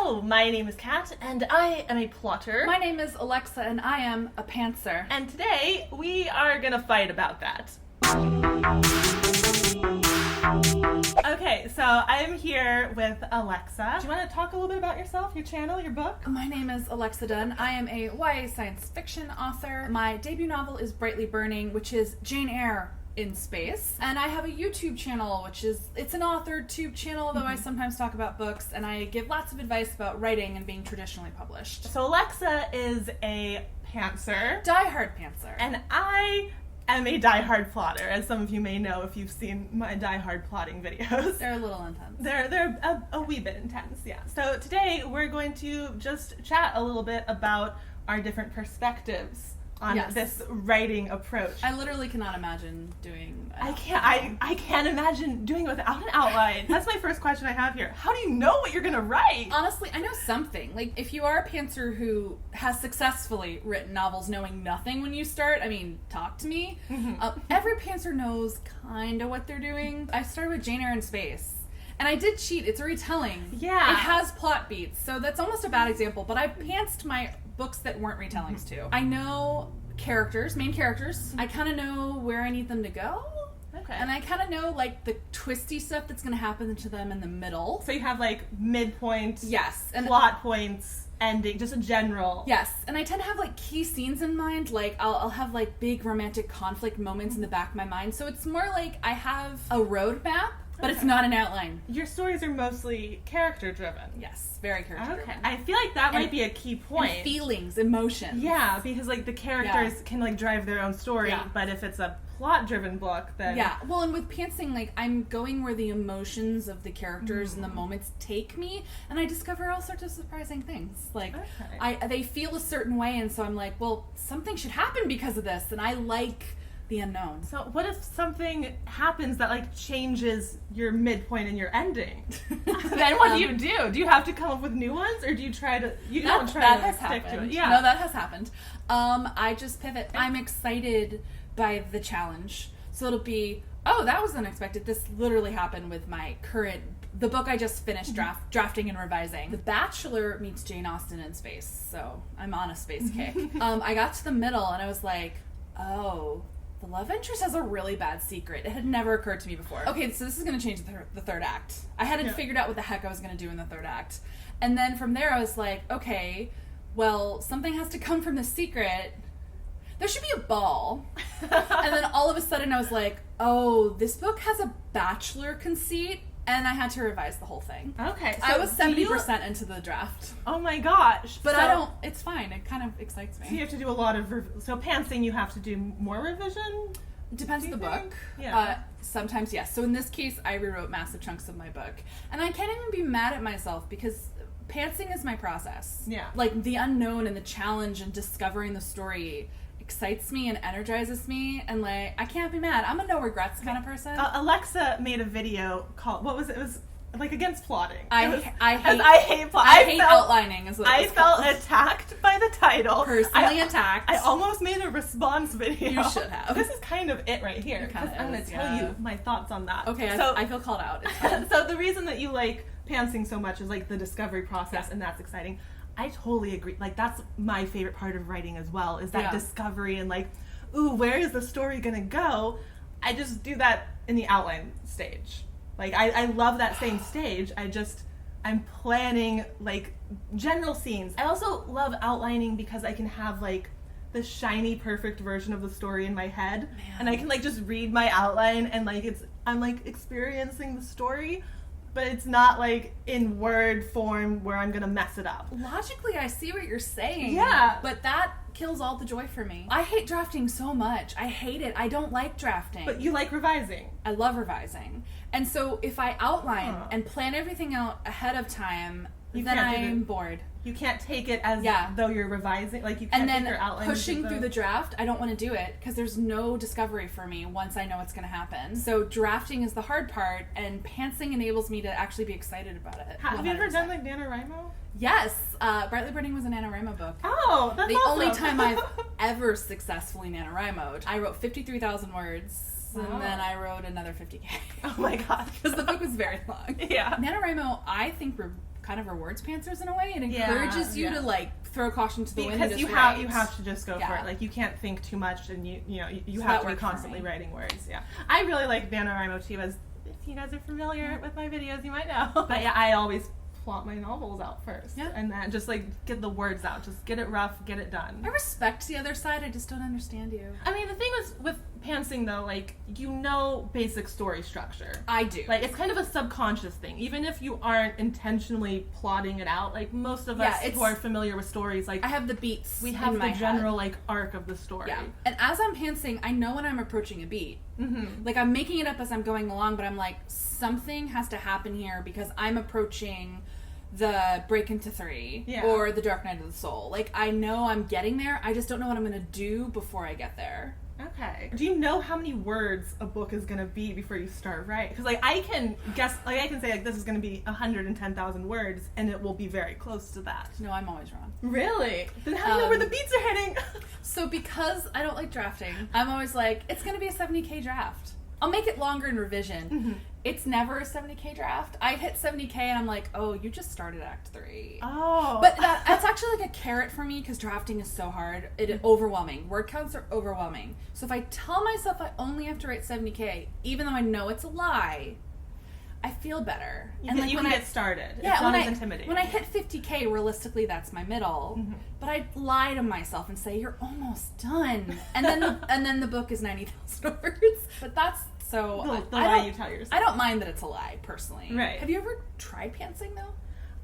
Hello, my name is Kat, and I am a plotter. My name is Alexa, and I am a pantser. And today, we are gonna fight about that. Okay, so I'm here with Alexa. Do you want to talk a little bit about yourself, your channel, your book? My name is Alexa Donne. I am a YA science fiction author. My debut novel is Brightly Burning, which is Jane Eyre in space. And I have a YouTube channel, it's an authored tube channel, though I sometimes talk about books, and I give lots of advice about writing and being traditionally published. So Alexa is a pantser. Die-hard pantser. And I am a die-hard plotter, as some of you may know if you've seen my die-hard plotting videos. They're a little intense. They're a wee bit intense, yeah. So today we're going to just chat a little bit about our different perspectives on this writing approach. I literally cannot imagine doing I can't imagine doing it without an outline. That's my first question I have here. How do you know what you're gonna write? Honestly, I know something. Like, if you are a pantser who has successfully written novels knowing nothing when you start, I mean, talk to me. Every pantser knows kind of what they're doing. I started with Jane Eyre in space. And I did cheat. It's a retelling. Yeah. It has plot beats, so that's almost a bad example, but I've pantsed my books that weren't retellings too. I know main characters. I kind of know where I need them to go. Okay. And I kind of know, like, the twisty stuff that's going to happen to them in the middle. So you have, like, midpoint, yes, and plot points, ending, just a general. Yes, and I tend to have, like, key scenes in mind. Like, I'll have, like, big romantic conflict moments in the back of my mind. So it's more like I have a roadmap, but it's not an outline. Your stories are mostly character-driven. Yes, very character-driven. Okay. I feel like that might be a key point. And feelings, emotions. Yeah, because, like, the characters can, like, drive their own story, but if it's a plot-driven book, then... Yeah, well, and with pantsing, like, I'm going where the emotions of the characters and the moments take me, and I discover all sorts of surprising things. Like, they feel a certain way, and so I'm like, well, something should happen because of this, and I like the unknown. So what if something happens that, like, changes your midpoint and your ending? Then what do you do? Do you have to come up with new ones, or do you try to... That has stick happened. to it? Yeah. No, that has happened. I just pivot. I'm excited by the challenge. So it'll be, oh, that was unexpected. This literally happened with my the book I just finished drafting and revising. The Bachelor meets Jane Austen in space, so I'm on a space kick. I got to the middle, and I was like, oh... The love interest has a really bad secret. It had never occurred to me before. Okay, so this is going to change the third act. I hadn't figured out what the heck I was going to do in the third act. And then from there I was like, okay, well, something has to come from the secret. There should be a ball. And then all of a sudden I was like, oh, this book has a bachelor conceit. And I had to revise the whole thing. Okay. So I was 70% into the draft. Oh my gosh. But it's fine. It kind of excites me. So you have to do a lot of, so pantsing you have to do more revision? Depends on the book. Yeah. Sometimes, yes. So in this case, I rewrote massive chunks of my book. And I can't even be mad at myself because pantsing is my process. Yeah. Like, the unknown and the challenge and discovering the story excites me and energizes me, and, like, I can't be mad. I'm a no regrets kind of person. Alexa made a video called, what was it? It was like against plotting. I hate outlining is what I felt attacked by the title. Personally attacked. I almost made a response video. You should have. This is kind of it right here. I'm going to tell you my thoughts on that. Okay, so I feel called out. So the reason that you like pantsing so much is, like, the discovery process, and that's exciting. I totally agree. Like, that's my favorite part of writing as well, is that discovery and, like, ooh, where is the story gonna go? I just do that in the outline stage. Like, I love that same stage. I'm planning, like, general scenes. I also love outlining because I can have, like, the shiny, perfect version of the story in my head. Man. And I can, like, just read my outline and, like, I'm, like, experiencing the story. But it's not, like, in word form where I'm gonna mess it up. Logically, I see what you're saying. Yeah. But that kills all the joy for me. I hate drafting so much. I hate it. I don't like drafting. But you like revising. I love revising. And so if I outline and plan everything out ahead of time, then I'm bored. You can't take it as though you're revising. Like, you can't take your outline. Pushing through the draft, I don't want to do it because there's no discovery for me once I know what's going to happen. So drafting is the hard part, and pantsing enables me to actually be excited about it. Have you ever done, like, NaNoWriMo? Yes. Brightly Burning was a NaNoWriMo book. Oh, that's the awesome. only time I've ever successfully NaNoWriMo'd. I wrote 53,000 words. And then I wrote another 50K. Oh my god. Because the book was very long. Yeah. NaNoWriMo, I think, kind of rewards pantsers in a way. It encourages you to like throw caution to the wind. Because you have to just go for it. Like you can't think too much, and you So have to be constantly writing words. Yeah, I really like NaNoWriMo too. As if you guys are familiar with my videos, you might know. But yeah, I always plot my novels out first, and then just like get the words out, just get it rough, get it done. I respect the other side. I just don't understand you. I mean, the thing with pantsing though, like basic story structure. I do. Like it's kind of a subconscious thing, even if you aren't intentionally plotting it out. Like most of us who are familiar with stories, like I have the beats. We have the general like arc of the story. Yeah. And as I'm pantsing, I know when I'm approaching a beat. Mm-hmm. Like I'm making it up as I'm going along, but I'm like, something has to happen here because I'm approaching the Break into 3 or the Dark Night of the Soul. Like I know I'm getting there. I just don't know what I'm gonna do before I get there. Okay. Do you know how many words a book is gonna be before you start writing? Because like I can guess, like I can say like this is gonna be 110,000 words, and it will be very close to that. No, I'm always wrong. Really? Then how do you know where the beats are hitting? So because I don't like drafting, I'm always like, it's gonna be a 70K draft. I'll make it longer in revision. Mm-hmm. It's never a 70K draft. I hit 70K and I'm like, oh, you just started Act 3. Oh. But that's actually like a carrot for me because drafting is so hard. It is overwhelming. Word counts are overwhelming. So if I tell myself I only have to write 70K, even though I know it's a lie, I feel better. And like you can get started. Yeah, it's not as intimidating. When I hit 50K, realistically, that's my middle. Mm-hmm. But I lie to myself and say, you're almost done. And then the book is 90,000 words. But that's so... The lie you tell yourself. I don't mind that it's a lie, personally. Right. Have you ever tried pantsing, though?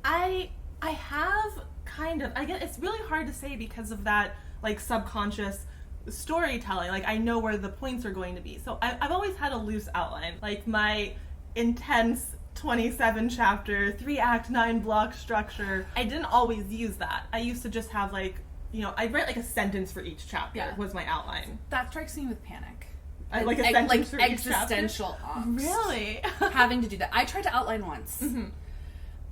I have kind of. I guess it's really hard to say because of that, like, subconscious storytelling. Like, I know where the points are going to be. So I've always had a loose outline. Like, my intense 27 chapter, 3-act, 9-block structure. I didn't always use that. I used to just have, like, I'd write, like, a sentence for each chapter was my outline. That strikes me with panic. Like a sentence for each existential angst. Really? Having to do that. I tried to outline once. Mm-hmm.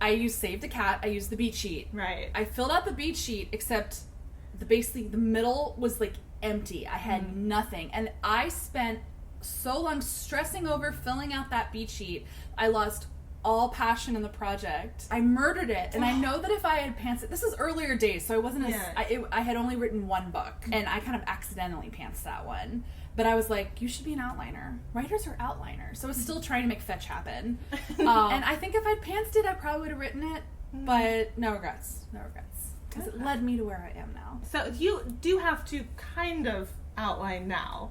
I used Save the Cat. I used the beat sheet. Right. I filled out the beat sheet, except basically the middle was like empty. I had nothing. And I spent so long stressing over filling out that beat sheet. I lost all passion in the project. I murdered it. And I know that if I had pantsed, this is earlier days, so I wasn't I had only written one book. And I kind of accidentally pantsed that one. But I was like, you should be an outliner. Writers are outliners. So I was still trying to make fetch happen. And I think if I'd pantsed it, I probably would have written it. But no regrets. No regrets. Because it led me to where I am now. So you do have to kind of outline now.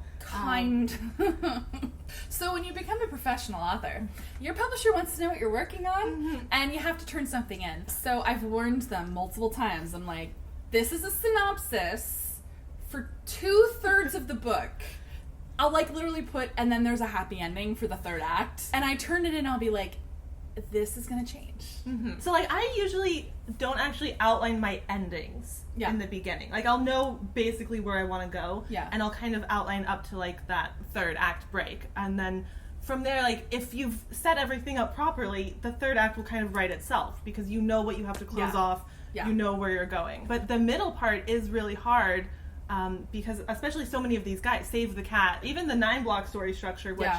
So when you become a professional author, your publisher wants to know what you're working on, and you have to turn something in. So I've warned them multiple times. I'm like, this is a synopsis for 2/3 of the book. I'll like literally put, and then there's a happy ending for the 3rd act. And I turn it in, I'll be like, this is gonna change. Mm-hmm. So like I usually don't actually outline my endings in the beginning. Like I'll know basically where I want to go, and I'll kind of outline up to like that 3rd act break. And then from there, like if you've set everything up properly, the 3rd act will kind of write itself because you know what you have to close off, you know where you're going. But the middle part is really hard. Because especially so many of these guys, Save the Cat, even the 9-block story structure, which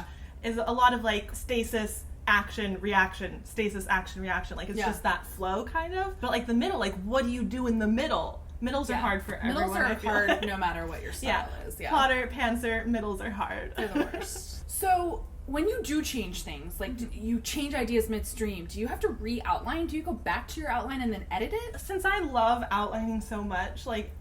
is a lot of like stasis, action, reaction, stasis, action, reaction. Like it's just that flow kind of. But like the middle, like what do you do in the middle? Middles are hard for everyone. Middles are hard no matter what your style is. Yeah. Plotter, pantser, middles are hard. They're the worst. So when you do change things, like you change ideas midstream, do you have to re-outline? Do you go back to your outline and then edit it? Since I love outlining so much, like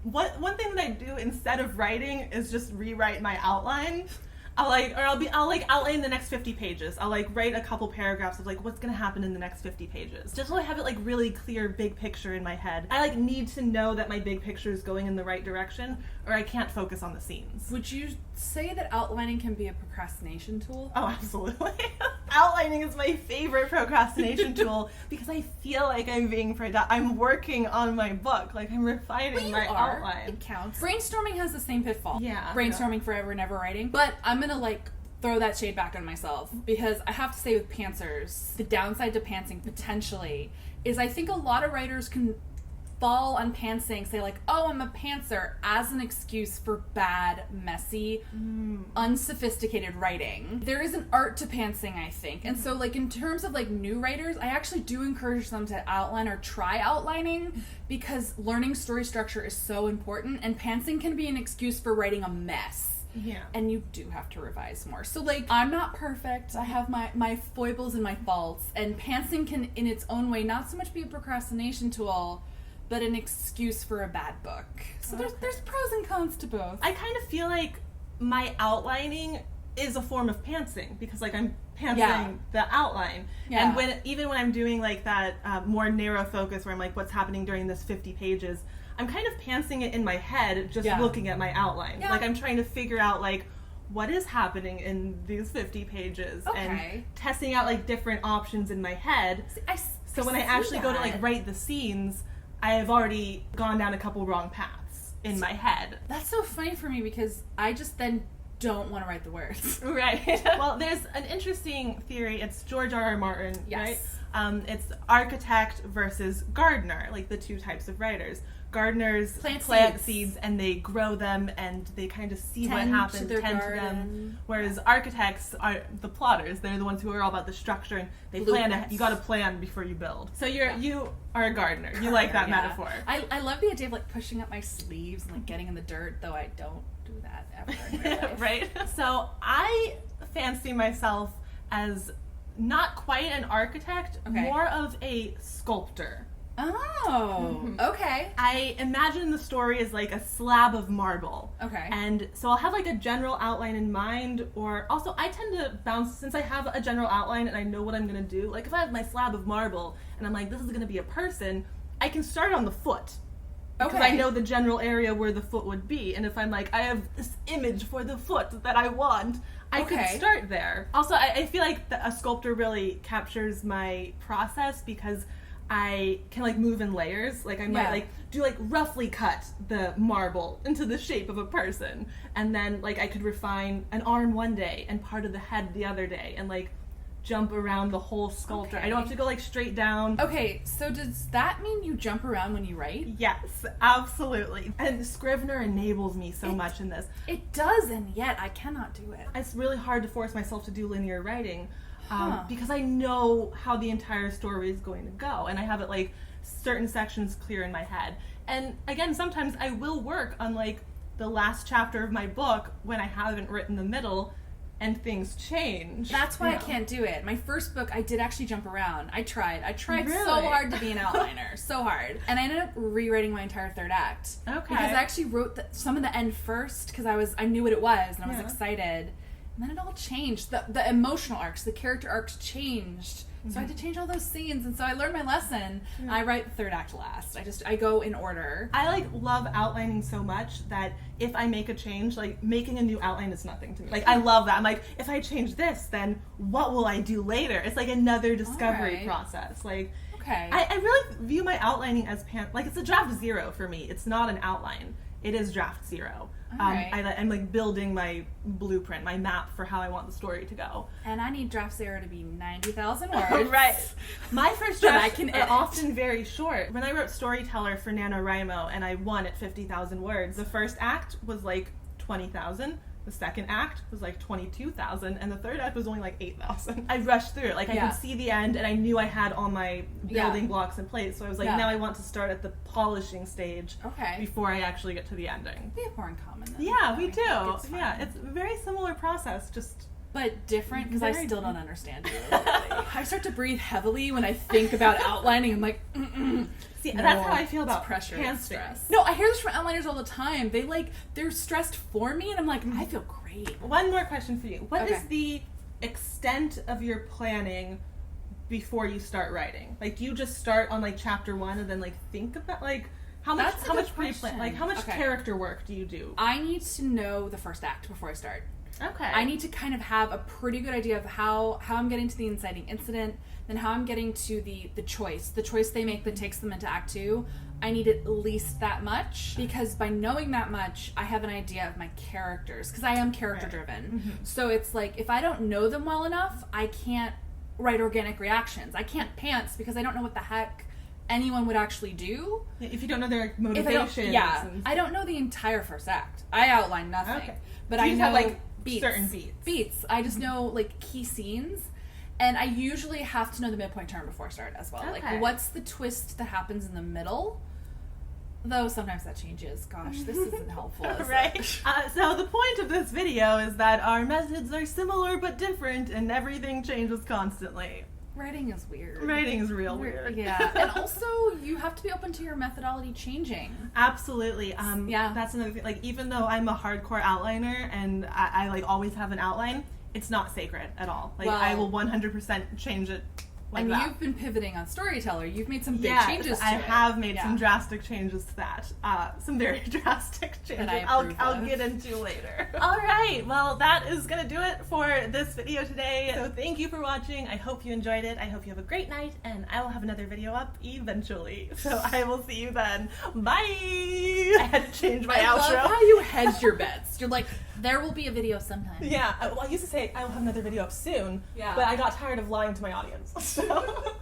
one thing that I do instead of writing is just rewrite my outline. I'll outline the next 50 pages. I'll like write a couple paragraphs of like what's gonna happen in the next 50 pages. Just so I have it like really clear big picture in my head. I like need to know that my big picture is going in the right direction or I can't focus on the scenes. Would you say that outlining can be a procrastination tool? Oh, absolutely. Outlining is my favorite procrastination tool because I feel like I'm being productive. I'm working on my book. Like I'm refining my outline. It counts. Brainstorming has the same pitfall. Yeah. Brainstorming forever, never writing. But I'm gonna like throw that shade back on myself because I have to say with pantsers, the downside to pantsing potentially is I think a lot of writers can fall on pantsing, say like, oh, I'm a pantser, as an excuse for bad, messy, unsophisticated writing. There is an art to pantsing, I think. And so like in terms of like new writers, I actually do encourage them to outline or try outlining, because learning story structure is so important, and pantsing can be an excuse for writing a mess. Yeah. And you do have to revise more. So, like, I'm not perfect. I have my foibles and my faults. And pantsing can, in its own way, not so much be a procrastination tool, but an excuse for a bad book. So there's pros and cons to both. I kind of feel like my outlining is a form of pantsing, because, like, I'm pantsing the outline. Yeah. And even when I'm doing, like, that more narrow focus where I'm like, what's happening during this 50 pages, I'm kind of pantsing it in my head, just looking at my outline. Yeah. Like, I'm trying to figure out, like, what is happening in these 50 pages, and testing out, like, different options in my head. So when I actually go to, like, write the scenes, I have already gone down a couple wrong paths in my head. That's so funny for me, because I just then don't want to write the words. Right. Well, there's an interesting theory. It's George R.R. Martin, right? It's architect versus gardener, like the two types of writers. Gardeners plant seeds and they grow them and they kind of see what happens, tend to them. Whereas architects are the plotters. They're the ones who are all about the structure, and they plan. You got to plan before you build. So you are a gardener. You like that metaphor. I love the idea of like pushing up my sleeves and like getting in the dirt, though I don't do that ever in my life. Right? So I fancy myself as not quite an architect, more of a sculptor. Oh, okay. I imagine the story as like a slab of marble. Okay. And so I'll have like a general outline in mind, or also I tend to bounce, since I have a general outline and I know what I'm going to do. Like if I have my slab of marble and I'm like, this is going to be a person, I can start on the foot. Because I know the general area where the foot would be. And if I'm like, I have this image for the foot that I want, I could start there. Also, I feel like a sculptor really captures my process, because I can like move in layers. Like I might like do like roughly cut the marble into the shape of a person, and then like I could refine an arm one day and part of the head the other day, and like jump around the whole sculpture. I don't have to go like straight down. Okay, so does that mean you jump around when you write? Yes, absolutely. And Scrivener enables me so much in this. It does, and yet I cannot do it. It's really hard to force myself to do linear writing. Because I know how the entire story is going to go, and I have it like certain sections clear in my head. And again, sometimes I will work on like the last chapter of my book when I haven't written the middle, and things change. That's why I can't do it. My first book, I did actually jump around. I tried really? So hard to be an outliner, so hard. And I ended up rewriting my entire third act. Okay. Because I actually wrote some of the end first, because I knew what it was, and I was excited. And then it all changed. The emotional arcs, the character arcs changed. So I had to change all those scenes. And so I learned my lesson. I write the third act last. I go in order. I like love outlining so much that if I make a change, like making a new outline is nothing to me. Like I love that. I'm like, if I change this, then what will I do later? It's like another discovery process. Like I really view my outlining as like it's a draft zero for me. It's not an outline. It is draft zero. I'm like building my blueprint, my map for how I want the story to go. And I need draft zero to be 90,000 words. Right. My first drafts are often very short. When I wrote Storyteller for NaNoWriMo and I won at 50,000 words, the first act was like 20,000. The second act was like 22,000, and the third act was only like 8,000. I rushed through it. Like I could see the end, and I knew I had all my building blocks in place. So I was like, now I want to start at the polishing stage before I actually get to the ending. We have more in common. Yeah, we do. It's a very similar process, but different, because I still don't understand it. I start to breathe heavily when I think about outlining. I'm like, See, that's how I feel about pressure and stress. No, I hear this from outliners all the time. They're stressed for me, and I'm like, I feel great. One more question for you. What is the extent of your planning before you start writing? Like, do you just start on like chapter 1 and then like think about like how much pre-plan, like how much character work do you do? I need to know the first act before I start. Okay. I need to kind of have a pretty good idea of how I'm getting to the inciting incident, then how I'm getting to the choice they make that takes them into Act 2. I need at least that much, because by knowing that much, I have an idea of my characters, because I am character driven. So it's like, if I don't know them well enough, I can't write organic reactions. I can't pants, because I don't know what the heck anyone would actually do. If you don't know their motivations. I don't know the entire first act. I outline nothing. Okay. But So I you know have, like, beats. certain beats. Beats. I just know, like, key scenes. And I usually have to know the midpoint turn before I start as well. Okay. Like, what's the twist that happens in the middle? Though sometimes that changes. Gosh, this isn't helpful. Right. So the point of this video is that our methods are similar but different, and everything changes constantly. Writing is weird. Writing is real weird. Yeah. And also, you have to be open to your methodology changing. Absolutely. Yeah. That's another thing. Like, even though I'm a hardcore outliner and I like always have an outline, it's not sacred at all. Like, I will 100% change it. Like and that. you've been pivoting on Storyteller. You've made some big changes to I it. have made some drastic changes to that. Some very drastic changes That I'll get into later. All right, well, that is going to do it for this video today. So thank you for watching. I hope you enjoyed it. I hope you have a great night, and I will have another video up eventually. So I will see you then. Bye! I had to change my outro. I love how you hedge your bets. You're like, there will be a video sometime. Yeah, well, I used to say I will have another video up soon, but I got tired of lying to my audience. So